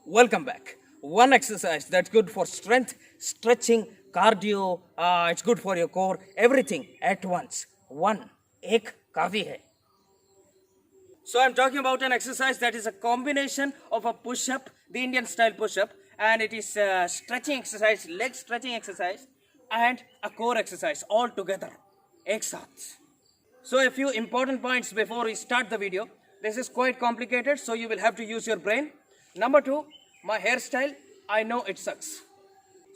Welcome back. One exercise that's good for strength, stretching, cardio, it's good for your core, everything at once. One, ek kafi hai. So I'm talking about an exercise that is a combination of a push-up, the Indian style push-up, and it is a stretching exercise, leg stretching exercise, and a core exercise all together, ek saath. So a few important points before we start the video. This is quite complicated, so you will have to use your brain. Number two, my hairstyle, I know it sucks.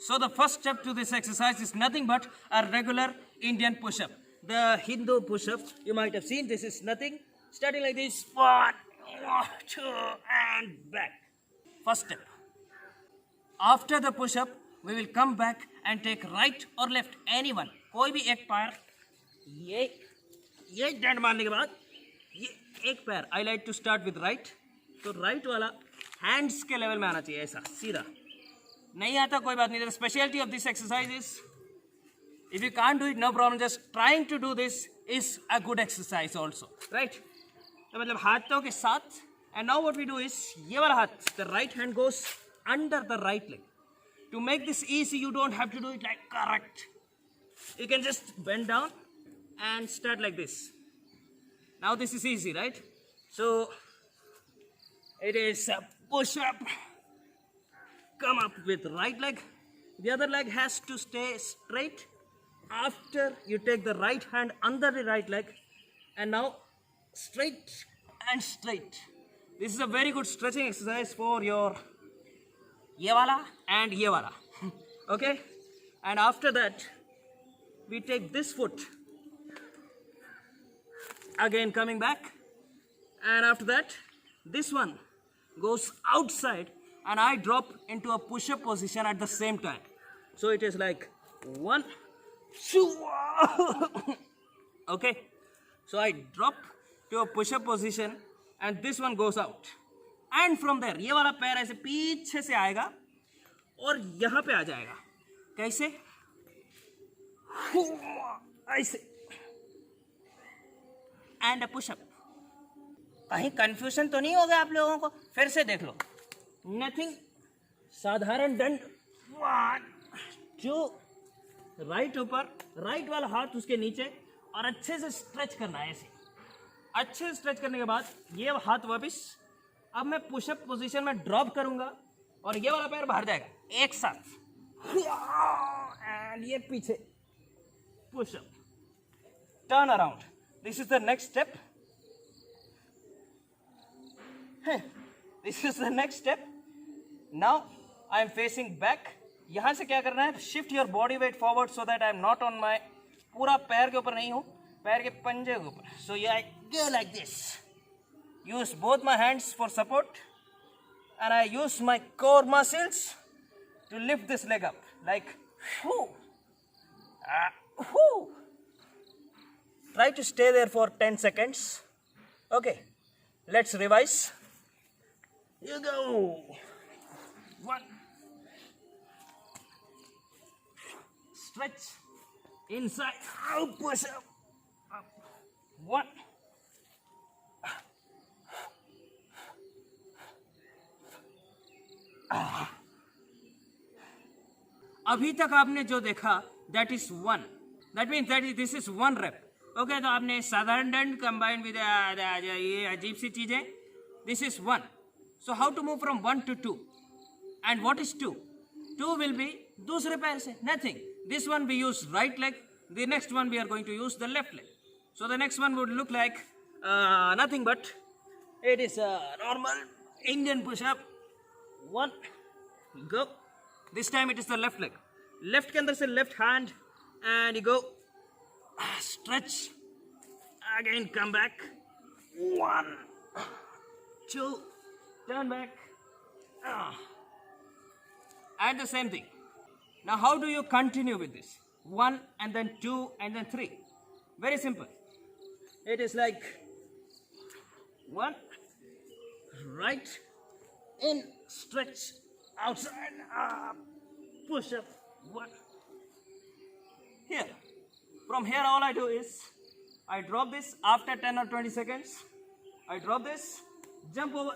So the first step to this exercise is nothing but a regular Indian push-up. The Hindu push-up, you might have seen, this is nothing. Starting like this, 1, 2, and back. First step. After the push-up, we will come back and take right or left, anyone. कोई भी एक पैर, ये डंड मारने के बाद, ये एक पैर. I like to start with right. तो right वाला hands के level में आना चाहिए ऐसा सीधा. नहीं आता कोई बात नहीं. The specialty of this exercise is, if you can't do it, no problem. Just trying to do this is a good exercise also, right? तो मतलब हाथों के साथ. And now what we do is, ये वाला हाथ, the right hand goes under the right leg. To make this easy, you don't have to do it like correct. You can just bend down and start like this. Now this is easy, right? So it is a push-up. Come up with right leg. The other leg has to stay straight. After you take the right hand under the right leg, and now straight and straight. This is a very good stretching exercise for your ye wala and ye wala. Okay? And after that, we take this foot. Again coming back. And after that, this one goes outside and I drop into a push-up position at the same time. So it is like 1, 2. Okay? So I drop to a push-up position and this one goes out. And from there, ये वाला पैर ऐसे पीछे से आएगा और यहाँ पे आ जाएगा. कैसे? ऐसे. And a push-up. कहीं कंफ्यूजन तो नहीं हो गया आप लोगों को? फिर से देख लो. Nothing. साधारण दंड. 1, 2. राइट ऊपर, राइट वाला हाथ उसके नीचे और अच्छे से स्ट्रेच करना है ऐसे. अच्छे से स्ट्रेच करने के बाद ये हाथ वापस. अब मैं पुशअप पोजीशन में ड्रॉप करूंगा और ये वाला पैर बाहर जाएगा एक साथ. एंड ये पीछे pushup. Turn around. This is the next step. This is the next step. Now I am facing back. यहाँ से क्या करना है? Shift your body weight forward so that I am not on my. पूरा पैर के ऊपर नहीं हूँ, पैर के पंजे के ऊपर. सो ये I go like this. Use both my hands for support and I use my core muscles to lift this leg up, like whoo, whoo. Try to stay there for 10 seconds. Okay, let's revise. You go. 1. Stretch. Inside. Out. Push up. 1. अभी तक आपने जो देखा that is 1. That means this is 1 rep. Okay, तो आपने साधारण दंड combined with ये अजीब सी चीजें. This is 1. So how to move from 1 to 2? And what is 2? 2 will be दूसरे पैर से. Nothing. This one we use right leg. The next one we are going to use the left leg. So the next one would look like nothing but it is a normal Indian push-up. 1. Go. This time it is the left leg. Left के अंदर से left hand and you go. Stretch. Again come back. 1. 2. Turn back. And the same thing. Now how do you continue with this? 1 and then 2 and then 3. Very simple. It is like 1, right, in, stretch, outside, push up, 1. Here. From here all I do is, I drop this after 10 or 20 seconds. I drop this, jump over,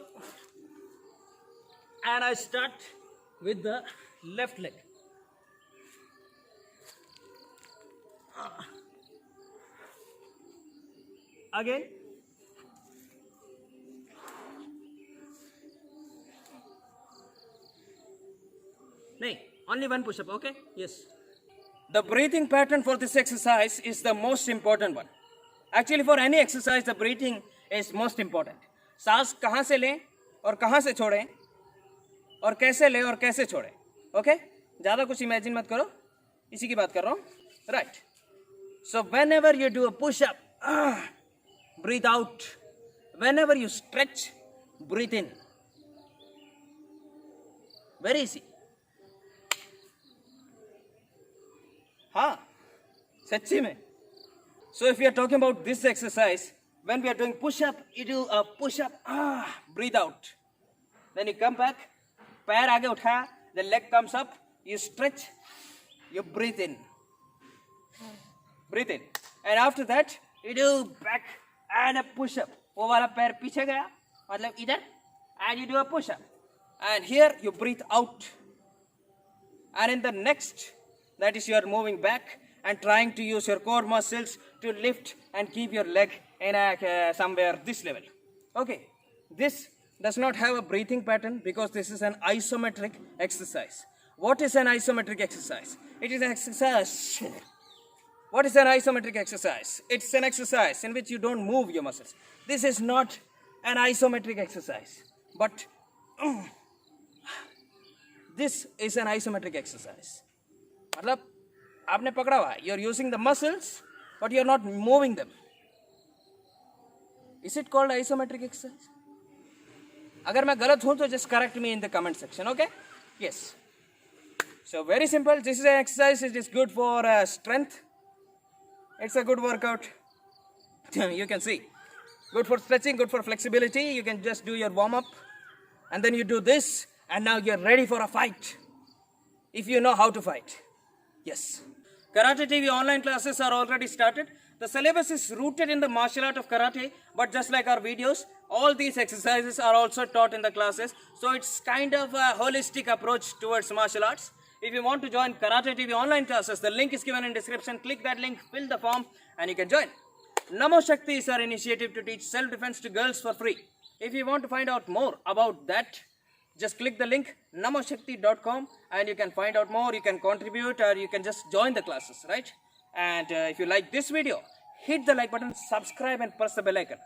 and I start with the left leg. Again. No, only 1 push-up, okay? Yes. The breathing pattern for this exercise is the most important one. Actually, for any exercise, the breathing is most important. सांस कहाँ से लें और कहाँ से छोड़ें और कैसे लें और कैसे छोड़ें, okay? ज़्यादा कुछ imagine मत करो, इसी की बात कर रहा हूँ, right? So whenever you do a push-up, breathe out. Whenever you stretch, breathe in. Very easy. हाँ, सच्ची में. So if we are talking about this exercise, when we are doing push-up, you do a push-up, breathe out. Then you come back, पैर आगे उठाया, the leg comes up, you stretch, you breathe in. Breathe in. And after that, you do back and a push-up. वो वाला पैर पीछे गया, मतलब इधर, and you do a push-up. And here you breathe out. And in the next, that is you are moving back and trying to use your core muscles to lift and keep your leg in somewhere this level. Okay, this does not have a breathing pattern because this is an isometric exercise. What is an isometric exercise? It is an exercise. What is an isometric exercise? It's an exercise in which you don't move your muscles. This is not an isometric exercise, but this is an isometric exercise. मतलब आपने पकड़ा हुआ है, you are using the muscles, but you are not moving them. Is it called isometric exercise? अगर मैं गलत हूँ तो just correct me in the comment section, okay? Yes. So very simple. This is an exercise. It is good for strength. It's a good workout. You can see. Good for stretching, good for flexibility. You can just do your warm-up. And then you do this. And now you're ready for a fight. If you know how to fight. Yes. Karate TV online classes are already started. The syllabus is rooted in the martial art of karate. But just like our videos, all these exercises are also taught in the classes. So it's kind of a holistic approach towards martial arts. If you want to join Karate TV online classes, the link is given in description. Click that link, fill the form, and you can join. Namo Shakti is our initiative to teach self-defense to girls for free. If you want to find out more about that, just click the link namoshakti.com and you can find out more. You can contribute or you can just join the classes, right? And if you like this video, hit the like button, subscribe and press the bell icon.